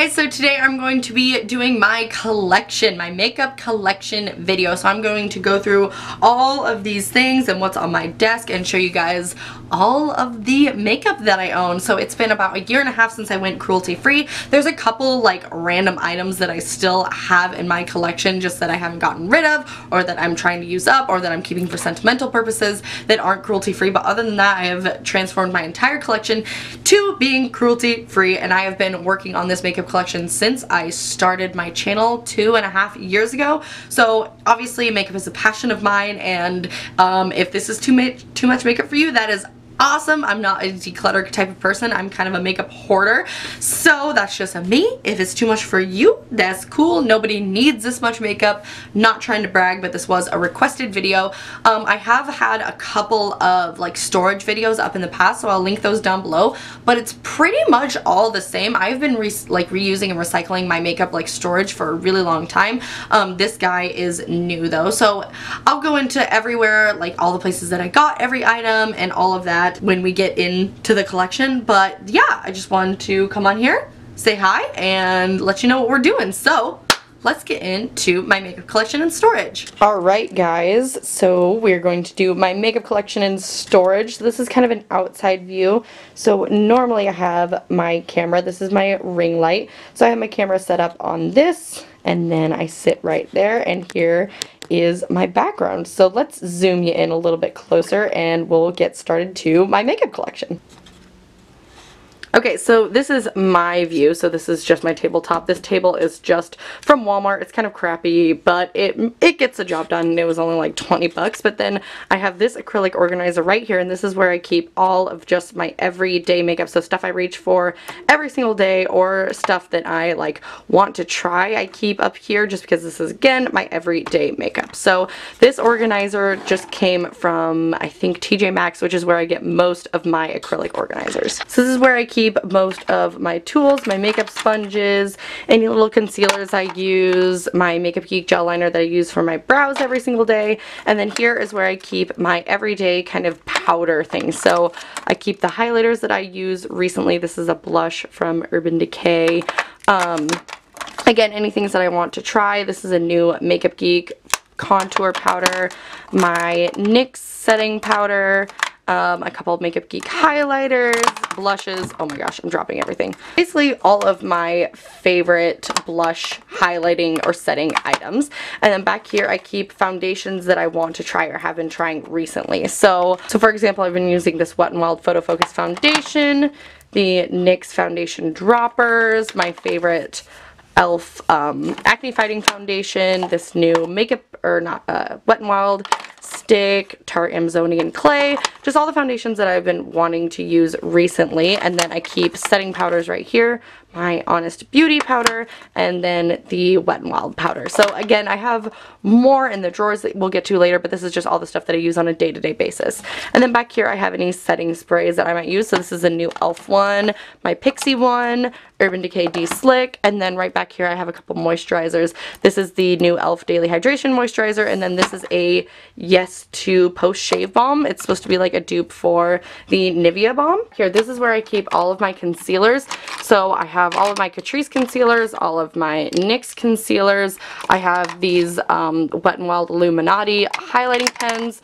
guys, so today I'm going to be doing my collection, my makeup collection video. So I'm going to go through all of these things and what's on my desk and show you guys all of the makeup that I own. So it's been about a year and a half since I went cruelty free. There's a couple like random items that I still have in my collection just that I haven't gotten rid of, or that I'm trying to use up, or that I'm keeping for sentimental purposes that aren't cruelty free. But other than that, I have transformed my entire collection to being cruelty free, and I have been working on this makeup collection since I started my channel 2.5 years ago. So obviously makeup is a passion of mine, and if this is too much makeup for you, that is awesome. I'm not a declutter type of person. I'm kind of a makeup hoarder. So that's just a me. If it's too much for you, that's cool. Nobody needs this much makeup. Not trying to brag, but this was a requested video. I have had a couple of like storage videos up in the past, so I'll link those down below, but it's pretty much all the same. I've been reusing and recycling my makeup like storage for a really long time. This guy is new though, so I'll go into everywhere, like all the places that I got every item and all of that when we get into the collection. But yeah, I just wanted to come on here, say hi, and let you know what we're doing. So let's get into my makeup collection and storage. Alright guys, so we're going to do my makeup collection and storage. This is kind of an outside view. So normally I have my camera. This is my ring light. So I have my camera set up on this, and then I sit right there, and here is my background. So let's zoom you in a little bit closer and we'll get started to my makeup collection. Okay, so this is my view. So this is just my tabletop. This table is just from Walmart. It's kind of crappy, but it gets the job done. It was only like 20 bucks. But then I have this acrylic organizer right here, and this is where I keep all of just my everyday makeup. So stuff I reach for every single day, or stuff that I like want to try, I keep up here, just because this is, again, my everyday makeup. So this organizer just came from, I think, TJ Maxx, which is where I get most of my acrylic organizers. So this is where I keep most of my tools, my makeup sponges, any little concealers I use, my Makeup Geek gel liner that I use for my brows every single day, and then here is where I keep my everyday kind of powder things. So I keep the highlighters that I use recently. This is a blush from Urban Decay. Again, anything that I want to try. This is a new Makeup Geek contour powder, my NYX setting powder, a couple of Makeup Geek highlighters, blushes. Oh my gosh, I'm dropping everything. Basically all of my favorite blush highlighting or setting items. And then back here I keep foundations that I want to try or have been trying recently. So for example, I've been using this Wet n Wild Photo Focus foundation, the NYX foundation droppers, my favorite e.l.f. acne fighting foundation, this new Wet n Wild stick, Tarte Amazonian clay, just all the foundations that I've been wanting to use recently. And then I keep setting powders right here, my Honest Beauty powder, and then the Wet n Wild powder. So again, I have more in the drawers that we'll get to later, but this is just all the stuff that I use on a day-to-day basis. And then back here I have any setting sprays that I might use. So this is a new e.l.f. one, my Pixie one, Urban Decay D-Slick, and then right back here I have a couple moisturizers. This is the new e.l.f. Daily Hydration Moisturizer, and then this is a Yes to Post Shave Balm. It's supposed to be like a dupe for the Nivea balm. Here, this is where I keep all of my concealers. So I have all of my Catrice concealers, all of my NYX concealers. I have these Wet n Wild Illuminati highlighting pens,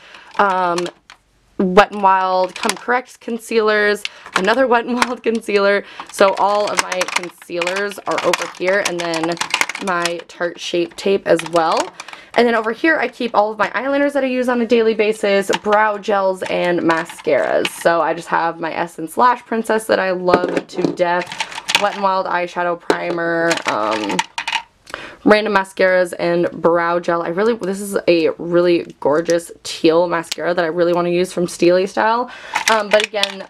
Wet n Wild Come Correct concealers, another Wet n Wild concealer. So all of my concealers are over here, and then my Tarte Shape Tape as well. And then over here I keep all of my eyeliners that I use on a daily basis, brow gels, and mascaras. So I just have my Essence Lash Princess that I love to death, Wet n Wild eyeshadow primer, random mascaras, and brow gel. This is a really gorgeous teal mascara that I really want to use from Steely Style. But again,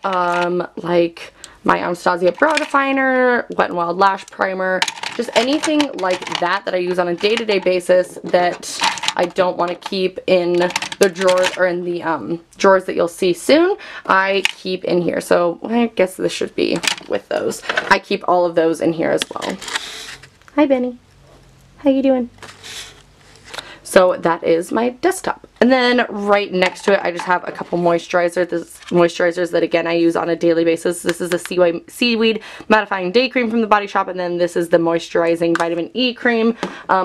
like my Anastasia brow definer, Wet n Wild lash primer, just anything like that I use on a day-to-day basis that I don't want to keep in the drawers, or in the drawers that you'll see soon, I keep in here. So I guess this should be with those. I keep all of those in here as well. Hi Benny. How you doing? So that is my desktop. And then right next to it, I just have a couple moisturizers that again I use on a daily basis. This is the Seaweed Mattifying Day Cream from the Body Shop, and then this is the Moisturizing Vitamin E Cream.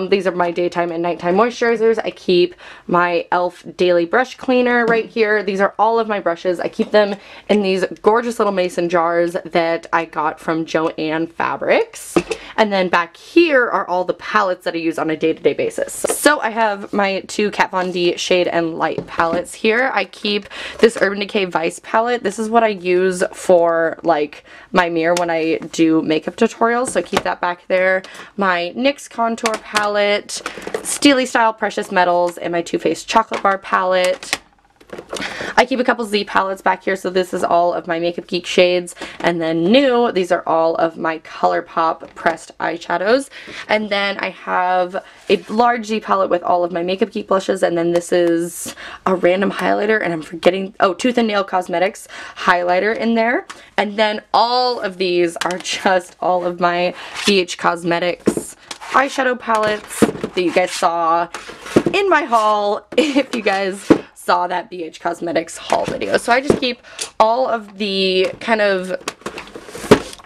These are my daytime and nighttime moisturizers. I keep my e.l.f. Daily Brush Cleaner right here. These are all of my brushes. I keep them in these gorgeous little mason jars that I got from Joann Fabrics. And then back here are all the palettes that I use on a day-to-day basis. So I have my two Kat Von D Shade and Light palettes here. I keep this Urban Decay Vice palette. This is what I use for like my mirror when I do makeup tutorials, so keep that back there. My NYX Contour palette, Steely Style Precious Metals, and my Too Faced Chocolate Bar palette. I keep a couple Z palettes back here, so this is all of my Makeup Geek shades, and then new, these are all of my ColourPop pressed eyeshadows. And then I have a large Z palette with all of my Makeup Geek blushes, and then this is a random highlighter, and I'm forgetting, oh, Tooth and Nail Cosmetics highlighter in there. And then all of these are just all of my BH Cosmetics eyeshadow palettes that you guys saw in my haul, if you guys saw that BH Cosmetics haul video. So I just keep all of the kind of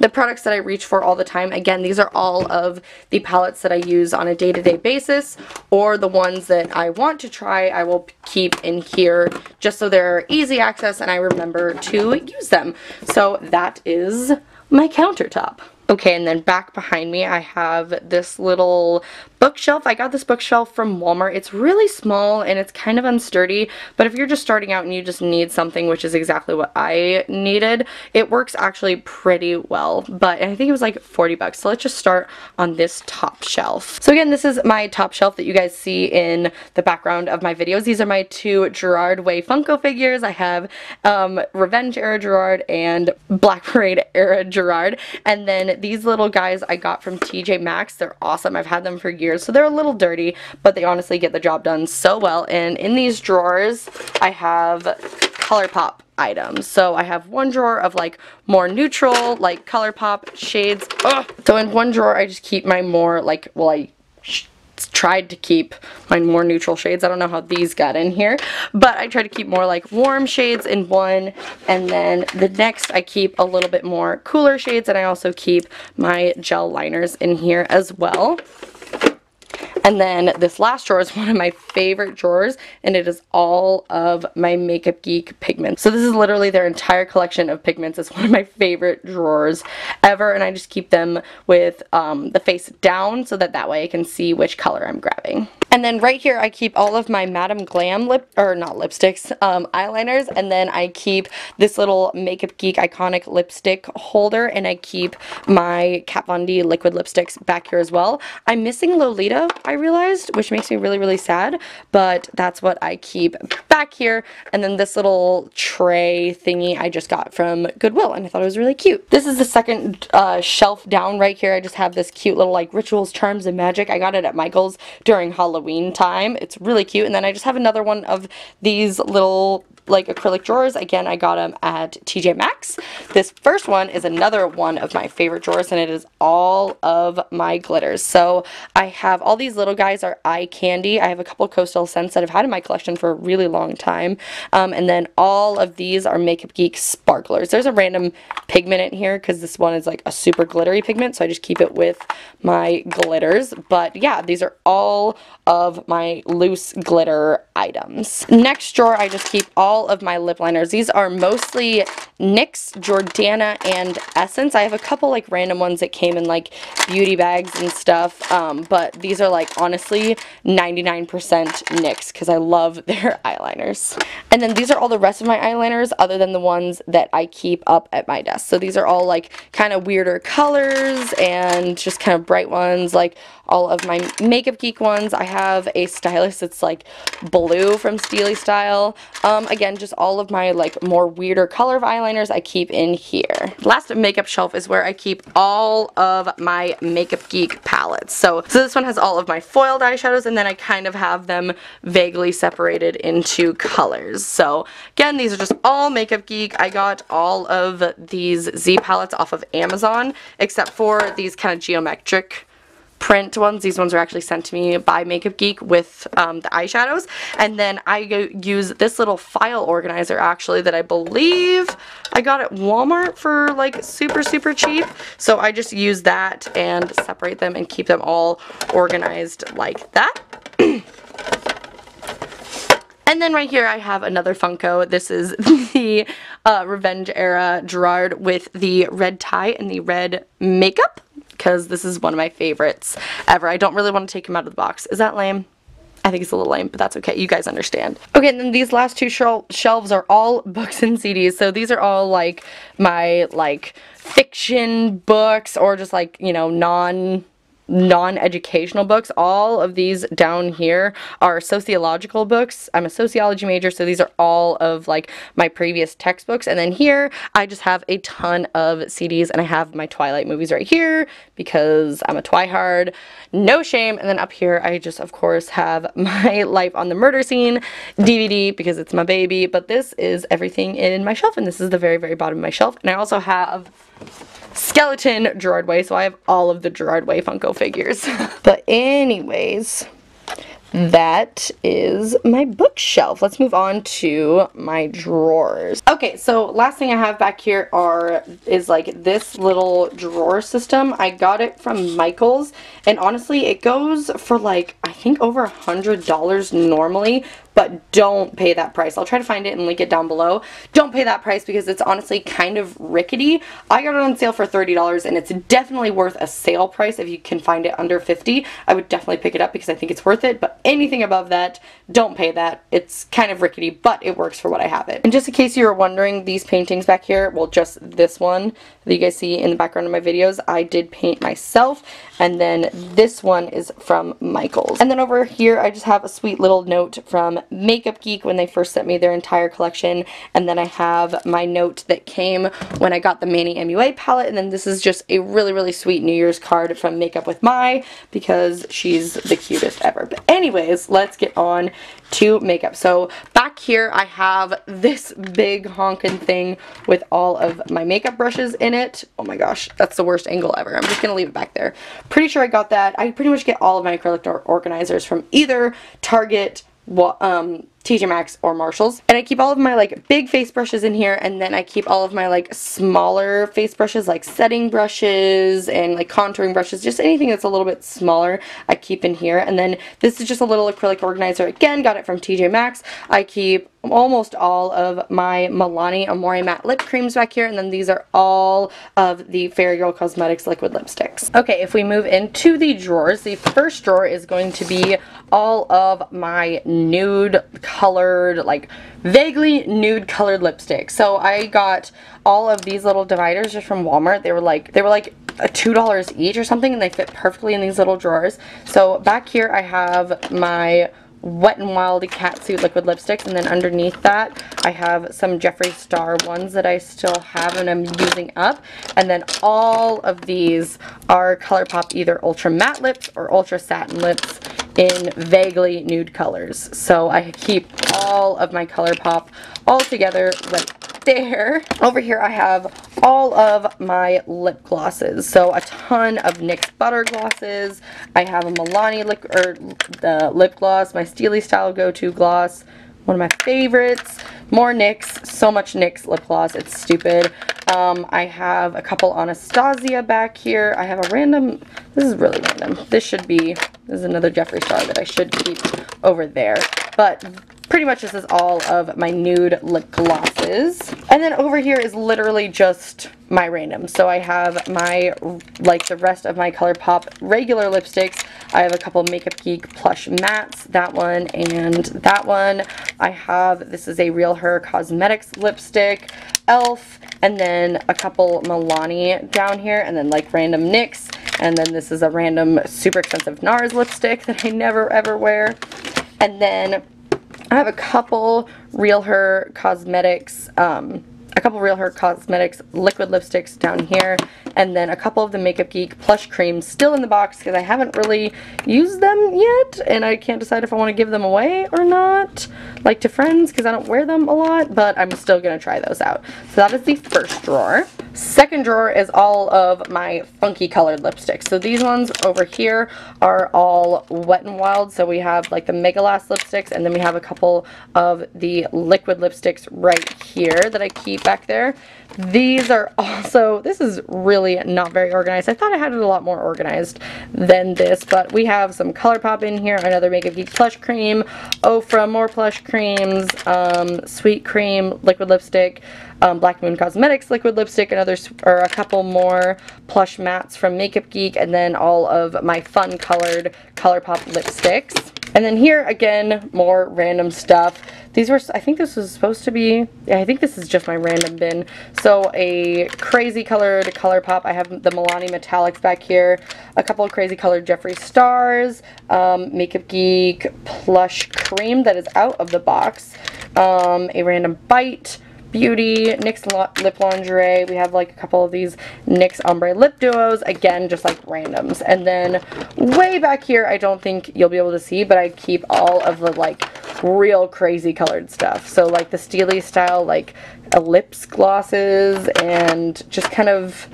the products that I reach for all the time. Again, these are all of the palettes that I use on a day-to-day basis, or the ones that I want to try I will keep in here just so they're easy access and I remember to use them. So that is my countertop. Okay, and then back behind me I have this little bookshelf. I got this bookshelf from Walmart. It's really small and it's kind of unsturdy, but if you're just starting out and you just need something, which is exactly what I needed, it works actually pretty well. But I think it was like 40 bucks. So let's just start on this top shelf. So again, this is my top shelf that you guys see in the background of my videos. These are my two Gerard Way Funko figures. I have Revenge era Gerard and Black Parade era Gerard. And then these little guys I got from TJ Maxx. They're awesome. I've had them for years. So they're a little dirty, but they honestly get the job done so well. And in these drawers, I have ColourPop items. So I have one drawer of like more neutral, like ColourPop shades. Ugh. So in one drawer, I just keep my more like, well, I tried to keep my more neutral shades. I don't know how these got in here, but I try to keep more like warm shades in one, and then the next I keep a little bit more cooler shades, and I also keep my gel liners in here as well. And then this last drawer is one of my favorite drawers, and it is all of my Makeup Geek pigments. So this is literally their entire collection of pigments. It's one of my favorite drawers ever, and I just keep them with the face down so that way I can see which color I'm grabbing. And then right here I keep all of my Madam Glam eyeliners, and then I keep this little Makeup Geek iconic lipstick holder, and I keep my Kat Von D liquid lipsticks back here as well. I'm missing Lolita, I realized, which makes me really, really sad, but that's what I keep back here. And then this little tray thingy I just got from Goodwill, and I thought it was really cute. This is the second shelf down right here. I just have this cute little like Rituals, Charms, and Magic. I got it at Michael's during Halloween time. It's really cute. And then I just have another one of these little like acrylic drawers. Again, I got them at TJ Maxx. This first one is another one of my favorite drawers, and it is all of my glitters. So I have all these little guys are eye candy. I have a couple of Coastal Scents that I've had in my collection for a really long time. And then all of these are Makeup Geek sparklers. There's a random pigment in here because this one is like a super glittery pigment, so I just keep it with my glitters. But yeah, these are all of my loose glitter items. Next drawer, I just keep all of my lip liners. These are mostly NYX, Jordana, and Essence. I have a couple like random ones that came in like beauty bags and stuff, but these are like honestly 99% NYX because I love their eyeliners. And then these are all the rest of my eyeliners other than the ones that I keep up at my desk. So these are all like kind of weirder colors and just kind of bright ones, like all of my Makeup Geek ones. I have a stylus that's like blue from Steely Style. Again, just all of my like more weirder color of eyeliners I keep in here. Last makeup shelf is where I keep all of my Makeup Geek palettes. So this one has all of my foiled eyeshadows, and then I kind of have them vaguely separated into colors. So again, these are just all Makeup Geek. I got all of these Z palettes off of Amazon, except for these kind of geometric print ones. These ones were actually sent to me by Makeup Geek with the eyeshadows. And then I use this little file organizer actually that I believe I got at Walmart for like super cheap. So I just use that and separate them and keep them all organized like that. And then right here I have another Funko. This is the Revenge Era Gerard with the red tie and the red makeup, because this is one of my favorites ever. I don't really want to take him out of the box. Is that lame? I think it's a little lame, but that's okay. You guys understand. Okay, and then these last two shelves are all books and CDs. So these are all like my like fiction books, or just like, you know, non-educational books. All of these down here are sociological books. I'm a sociology major, so these are all of like my previous textbooks. And then here I just have a ton of CDs, and I have my Twilight movies right here because I'm a twihard, no shame. And then up here I just of course have my Life on the Murder Scene DVD because it's my baby. But this is everything in my shelf, and this is the very bottom of my shelf. And I also have skeleton Gerard Way, so I have all of the Gerard Way Funko figures. But anyways, that is my bookshelf. Let's move on to my drawers. Okay, so last thing I have back here is like this little drawer system. I got it from Michael's, and honestly it goes for like I think over $100 normally, but don't pay that price. I'll try to find it and link it down below. Don't pay that price because it's honestly kind of rickety. I got it on sale for $30, and it's definitely worth a sale price. If you can find it under $50, I would definitely pick it up because I think it's worth it. But anything above that, don't pay that. It's kind of rickety, but it works for what I have it. And just in case you were wondering, these paintings back here, well, just this one that you guys see in the background of my videos, I did paint myself. And then this one is from Michael's. And then over here, I just have a sweet little note from Makeup Geek when they first sent me their entire collection. And then I have my note that came when I got the Manny MUA palette. And then this is just a really sweet New Year's card from Makeup with Mai because she's the cutest ever. But anyways, let's get on to makeup. So back here I have this big honkin' thing with all of my makeup brushes in it. Oh my gosh, that's the worst angle ever. I'm just gonna leave it back there. Pretty sure I got that. I pretty much get all of my acrylic organizers from either Target, TJ Maxx, or Marshalls. And I keep all of my like big face brushes in here, and then I keep all of my like smaller face brushes, like setting brushes and like contouring brushes, just anything that's a little bit smaller I keep in here. And then this is just a little acrylic organizer. Again, got it from TJ Maxx. I keep almost all of my Milani Amore matte lip creams back here, and then these are all of the Fairy Girl Cosmetics liquid lipsticks. Okay, if we move into the drawers, the first drawer is going to be all of my nude colored, like vaguely nude colored lipstick. So I got all of these little dividers just from Walmart. They were like $2 each or something, and they fit perfectly in these little drawers. So back here I have my Wet n Wild Catsuit liquid lipsticks, and then underneath that I have some Jeffree Star ones that I still have and I'm using up. And then all of these are ColourPop either Ultra Matte Lips or Ultra Satin Lips in vaguely nude colors. So I keep all of my ColourPop all together right there. Over here I have all of my lip glosses. So a ton of NYX Butter glosses. I have a Milani lip gloss, my Steely Style Go-To gloss, one of my favorites. More NYX, so much NYX lip gloss, it's stupid. I have a couple Anastasia back here. I have a random, this is really random. This is another Jeffree Star that I should keep over there. But pretty much this is all of my nude lip glosses. And then over here is literally just my random. So I have my, like the rest of my ColourPop regular lipsticks. I have a couple Makeup Geek Plush Mattes, that one and that one. I have, this is a Real Her Cosmetics lipstick, e.l.f., and then a couple Milani down here, and then like random NYX, and then this is a random super expensive NARS lipstick that I never ever wear. And then I have a couple Real Her Cosmetics, liquid lipsticks down here, and then a couple of the Makeup Geek Plush Creams still in the box because I haven't really used them yet, and I can't decide if I want to give them away or not, like to friends, because I don't wear them a lot, but I'm still going to try those out. So that is the first drawer. Second drawer is all of my funky colored lipsticks. So these ones over here are all Wet n Wild. So we have like the Mega Last lipsticks, and then we have a couple of the liquid lipsticks right here that I keep back there. These are also, this is really not very organized. I thought I had it a lot more organized than this, but we have some ColourPop in here, another Makeup Geek plush cream, Ofra, more plush creams, Sweet Cream liquid lipstick, Black Moon Cosmetics liquid lipstick, or a couple more plush mattes from Makeup Geek, and then all of my fun colored ColourPop lipsticks. And then here, again, more random stuff. These were, I think this was supposed to be, yeah, I think this is just my random bin. So a crazy colored ColourPop. I have the Milani Metallics back here. A couple of crazy colored Jeffree Stars. Makeup Geek plush cream that is out of the box. A random Bite Beauty, NYX Lip Lingerie. We have like a couple of these NYX Ombre Lip Duos. Again, just like randoms. And then way back here, I don't think you'll be able to see, but I keep all of the like real crazy colored stuff. So like the Steely style like lips glosses, and just kind of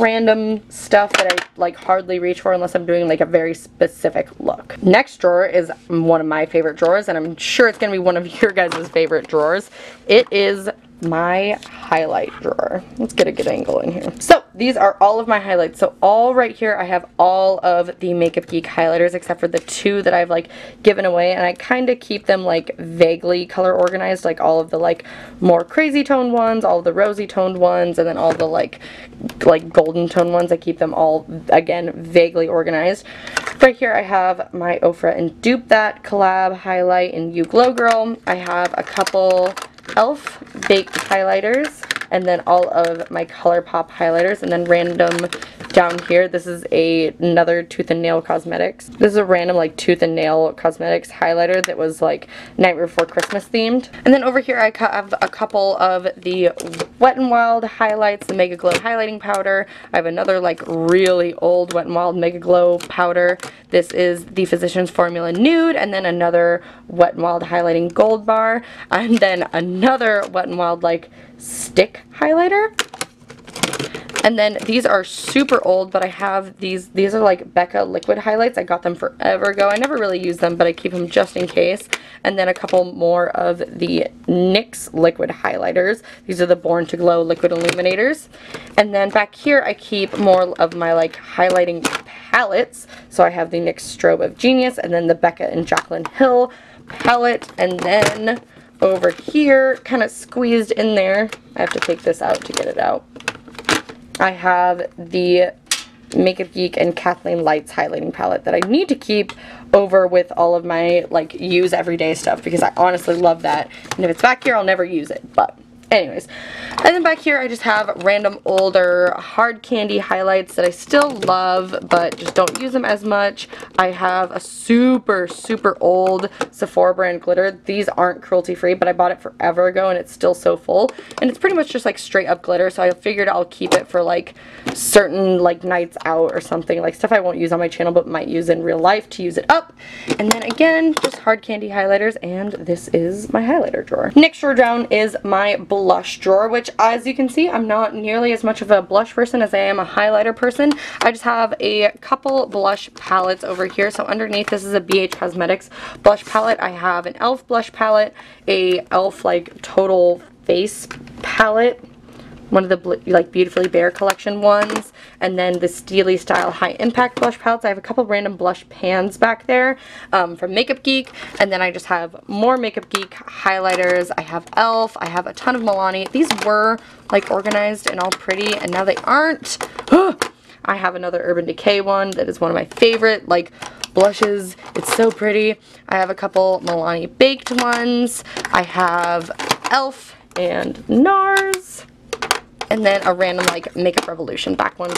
random stuff that I like hardly reach for unless I'm doing like a very specific look. Next drawer is one of my favorite drawers, and I'm sure it's gonna be one of your guys' favorite drawers. It is my highlight drawer. Let's get a good angle in here. So these are all of my highlights. So all right here I have all of the Makeup Geek highlighters except for the two that I've like given away, and I kind of keep them like vaguely color organized, like all of the like more crazy toned ones, all of the rosy toned ones, and then all the like golden toned ones. I keep them all again vaguely organized. Right here I have my Ofra and Dupe That collab highlight in You Glow Girl. I have a couple e.l.f. baked highlighters, and then all of my ColourPop highlighters, and then random down here, this is another Tooth and Nail Cosmetics. This is a random like Tooth and Nail Cosmetics highlighter that was like Nightmare Before Christmas themed. And then over here I have a couple of the Wet n Wild highlights, the Mega Glow highlighting powder. I have another like really old Wet n Wild Mega Glow powder. This is the Physicians Formula Nude, and then another Wet n Wild highlighting gold bar, and then another Wet n Wild like stick highlighter. And then these are super old, but I have these are like Becca liquid highlights. I got them forever ago. I never really use them, but I keep them just in case. And then a couple more of the NYX liquid highlighters. These are the Born to Glow liquid illuminators. And then back here I keep more of my like highlighting palettes. So I have the NYX Strobe of Genius, and then the Becca and Jaclyn Hill palette. And then over here, kind of squeezed in there, I have to take this out to get it out, I have the Makeup Geek and Kathleen Lights highlighting palette that I need to keep over with all of my like use everyday stuff, because I honestly love that, and if it's back here I'll never use it. But anyways, and then back here I just have random older hard candy highlights that I still love but just don't use them as much. I have a super old Sephora brand glitter. These aren't cruelty free, but I bought it forever ago and it's still so full, and it's pretty much just like straight up glitter, so I figured I'll keep it for like certain like nights out or something, like stuff I won't use on my channel but might use in real life to use it up. And then again, just hard candy highlighters, and this is my highlighter drawer. Next drawer down is my blush drawer, which as you can see I'm not nearly as much of a blush person as I am a highlighter person. I just have a couple blush palettes over here. So underneath, this is a BH Cosmetics blush palette. I have an e.l.f. blush palette, a e.l.f. like total face palette, one of the like Beautifully Bare collection ones, and then the Steely style high impact blush palettes. I have a couple random blush pans back there from Makeup Geek, and then I just have more Makeup Geek highlighters. I have e.l.f. I have a ton of Milani. These were like organized and all pretty, and now they aren't. I have another Urban Decay one that is one of my favorite like blushes. It's so pretty. I have a couple Milani baked ones. I have e.l.f. and NARS. And then a random like Makeup Revolution one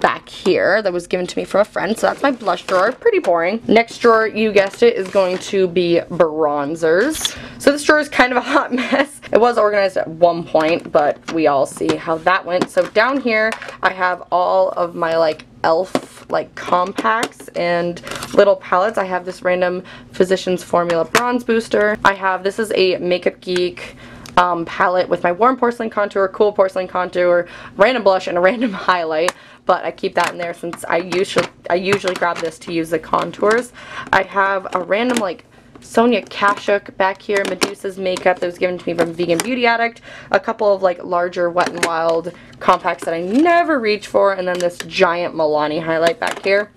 back here that was given to me from a friend. So that's my blush drawer. Pretty boring. Next drawer, you guessed it, is going to be bronzers. So this drawer is kind of a hot mess. It was organized at one point, but we all see how that went. So down here, I have all of my like e.l.f. like compacts and little palettes. I have this random Physicians Formula Bronze Booster. I have, this is a Makeup Geek palette with my Warm Porcelain Contour, Cool Porcelain Contour, random blush, and a random highlight. But I keep that in there since I usually grab this to use the contours. I have a random like Sonia Kashuk back here, Medusa's makeup that was given to me from Vegan Beauty Addict, a couple of like larger Wet n Wild compacts that I never reach for, and then this giant Milani highlight back here.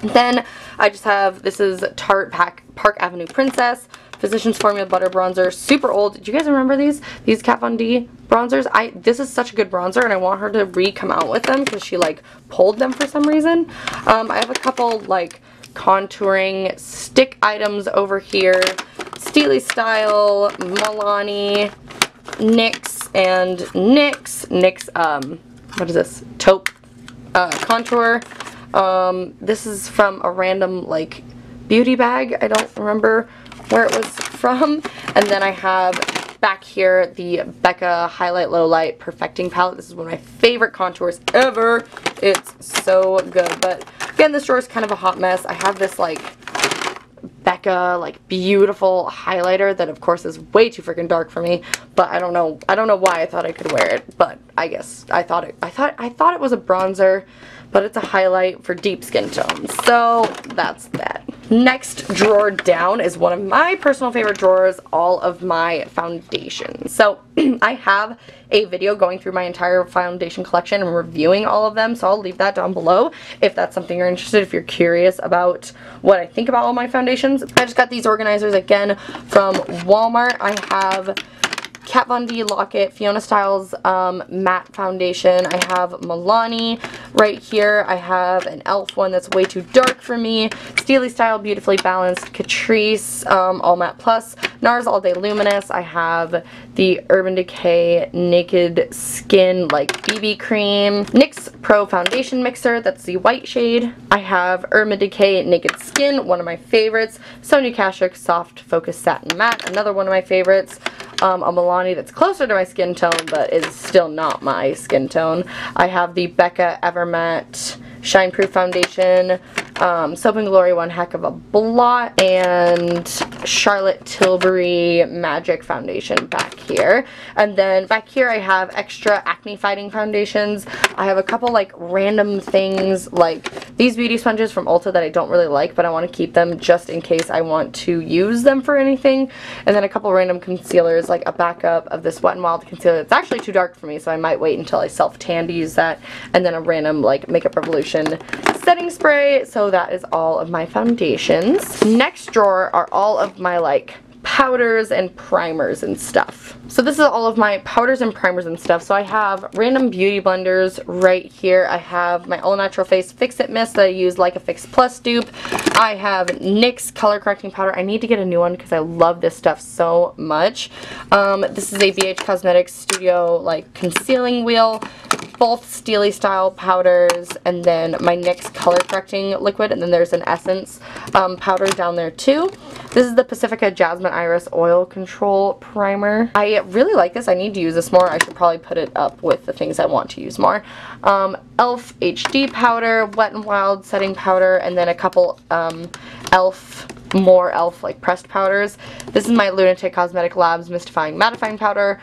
Then I just have, this is Tarte Park Avenue Princess Physicians Formula Butter Bronzer, super old. Do you guys remember these? These Kat Von D bronzers? This is such a good bronzer, and I want her to come out with them because she like pulled them for some reason. I have a couple like contouring stick items over here. Steely Style, Milani, NYX, and NYX, what is this? Taupe contour. This is from a random like beauty bag. I don't remember where it was from. And then I have back here the Becca Highlight Low Light Perfecting Palette. This is one of my favorite contours ever. It's so good. But again, this drawer is kind of a hot mess. I have this like Becca like beautiful highlighter that of course is way too freaking dark for me, but I don't know why I thought I could wear it, but I guess I thought it was a bronzer, but it's a highlight for deep skin tones. So that's that. Next drawer down is one of my personal favorite drawers, all of my foundations. So I have a video going through my entire foundation collection and reviewing all of them, so I'll leave that down below if that's something you're interested, if you're curious about what I think about all my foundations. I just got these organizers again from Walmart. I have Kat Von D Lock-It Fiona Styles matte foundation. I have Milani right here. I have an e.l.f. one that's way too dark for me. Steely Style Beautifully Balanced Catrice All Matte Plus. NARS All Day Luminous. I have the Urban Decay Naked Skin like BB cream. NYX Pro Foundation Mixer, that's the white shade. I have Urban Decay Naked Skin, one of my favorites. Sonia Kashuk Soft Focus Satin Matte, another one of my favorites. A Milani that's closer to my skin tone, but is still not my skin tone. I have the Becca Evermatte Shine Proof Foundation, Soap & Glory One Heck of a Blot, and Charlotte Tilbury Magic Foundation back here. And then back here I have extra acne fighting foundations. I have a couple like random things like these beauty sponges from Ulta that I don't really like, but I want to keep them just in case I want to use them for anything. And then a couple random concealers, like a backup of this Wet n Wild concealer. It's actually too dark for me, so I might wait until I self-tan to use that. And then a random like Makeup Revolution setting spray. So that is all of my foundations. Next drawer are all of my like powders and primers and stuff. So this is all of my powders and primers and stuff. So I have random beauty blenders right here. I have my All Natural Face Fix It Mist that I use like a Fix Plus dupe. I have NYX color correcting powder. I need to get a new one because I love this stuff so much. This is a BH Cosmetics Studio like concealing wheel. Both Steely Style powders, and then my NYX color correcting liquid, and then there's an Essence powder down there too. This is the Pacifica Jasmine Iris Oil Control Primer. I really like this. I need to use this more. I should probably put it up with the things I want to use more. e.l.f. HD powder, Wet n Wild setting powder, and then a couple more e.l.f. like pressed powders. This is my Lunatic Cosmetic Labs Mystifying Mattifying Powder.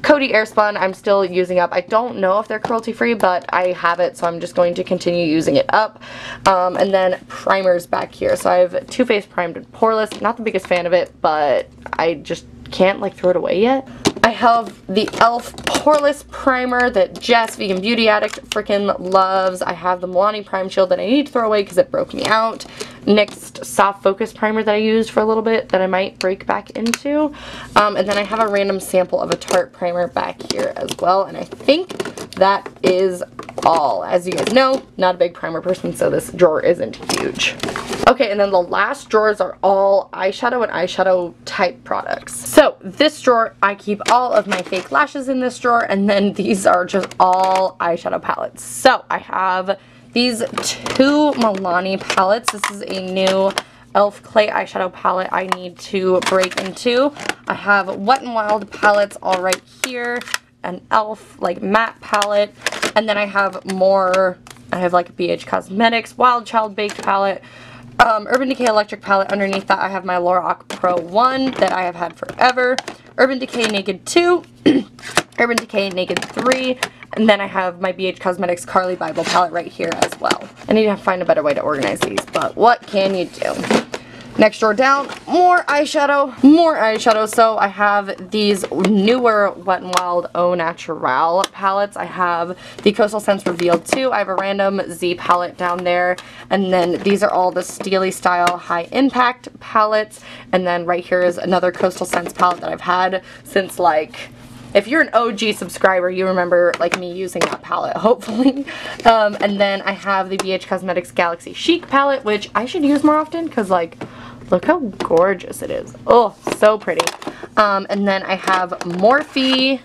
Coty Airspun I'm still using up. I don't know if they're cruelty free, but I have it, so I'm just going to continue using it up. And then primers back here. So I have Too Faced Primed and Poreless. Not the biggest fan of it, but I just can't like throw it away yet. I have the e.l.f. Poreless Primer that Jess, Vegan Beauty Addict, freaking loves. I have the Milani Prime Shield that I need to throw away because it broke me out. NYX Soft Focus Primer that I used for a little bit that I might break back into. And then I have a random sample of a Tarte primer back here as well. And I think that is all. As you guys know, not a big primer person, so this drawer isn't huge. Okay, and then the last drawers are all eyeshadow and eyeshadow type products. So this drawer, I keep all of my fake lashes in this drawer, and then these are just all eyeshadow palettes. So I have these two Milani palettes. This is a new e.l.f. Clay eyeshadow palette I need to break into. I have Wet n Wild palettes all right here, an e.l.f. like matte palette, and then I have more. I have like a BH Cosmetics Wild Child Baked palette. Urban Decay Electric palette. Underneath that I have my Lorac Pro 1 that I have had forever. Urban Decay Naked 2, Urban Decay Naked 3, and then I have my BH Cosmetics Carly Bible palette right here as well. I need to find a better way to organize these, but what can you do? Next drawer down, more eyeshadow. So I have these newer Wet n Wild Au Naturel palettes. I have the Coastal Scents Revealed 2. I have a random Z palette down there. And then these are all the Steely Style High Impact palettes. And then right here is another Coastal Scents palette that I've had since, like, if you're an OG subscriber, you remember, like, me using that palette, hopefully. And then I have the BH Cosmetics Galaxy Chic palette, which I should use more often because, like, look how gorgeous it is. Oh, so pretty. And then I have Morphe,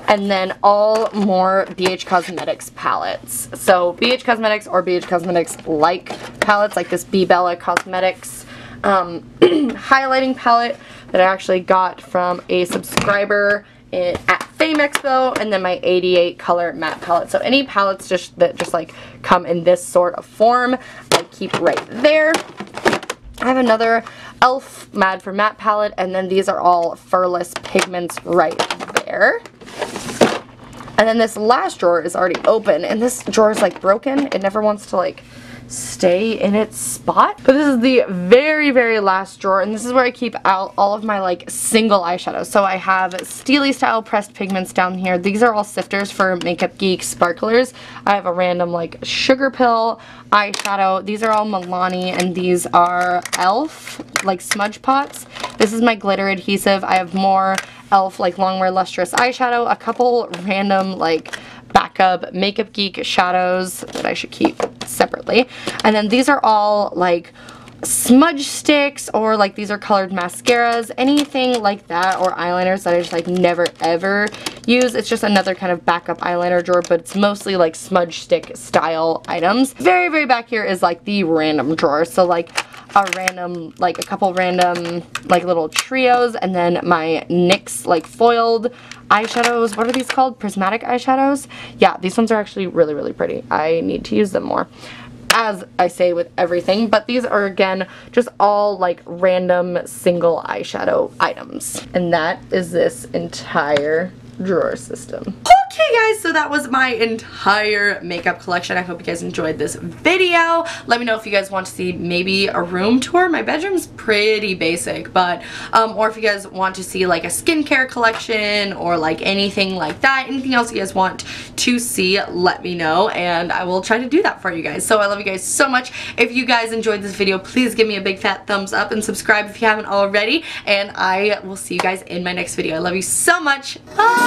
and then all more BH Cosmetics palettes. So BH Cosmetics or BH Cosmetics like palettes, like this Be Bella Cosmetics highlighting palette that I actually got from a subscriber at Fame Expo, and then my 88 color matte palette. So any palettes that just like come in this sort of form, I keep right there. I have another e.l.f. Mad for Matte palette, and then these are all furless pigments right there. And then this last drawer is already open, and this drawer is like broken. It never wants to like stay in its spot. But this is the very, very last drawer, and this is where I keep out all of my like single eyeshadows. So I have Steely Style pressed pigments down here. These are all sifters for Makeup Geek sparklers. I have a random like Sugar Pill eyeshadow. These are all Milani, and these are e.l.f. like smudge pots. This is my glitter adhesive. I have more e.l.f. like Longwear Lustrous eyeshadow, a couple random like backup Makeup Geek shadows that I should keep separately. And then these are all like smudge sticks, or like these are colored mascaras, anything like that, or eyeliners that I just like never ever use. It's just another kind of backup eyeliner drawer, but it's mostly like smudge stick style items. Very, very back here is like the random drawer. So like a couple random like little trios, and then my NYX like foiled eyeshadows. What are these called? Prismatic eyeshadows? Yeah, these ones are actually really, really pretty. I need to use them more, as I say with everything. But these are, again, just all like random single eyeshadow items. And that is this entire drawer system. Okay guys, so that was my entire makeup collection. I hope you guys enjoyed this video. Let me know if you guys want to see maybe a room tour. My bedroom's pretty basic, but or if you guys want to see like a skincare collection or like anything like that, anything else you guys want to see, let me know and I will try to do that for you guys. So I love you guys so much. If you guys enjoyed this video, please give me a big fat thumbs up and subscribe if you haven't already, and I will see you guys in my next video. I love you so much. Bye!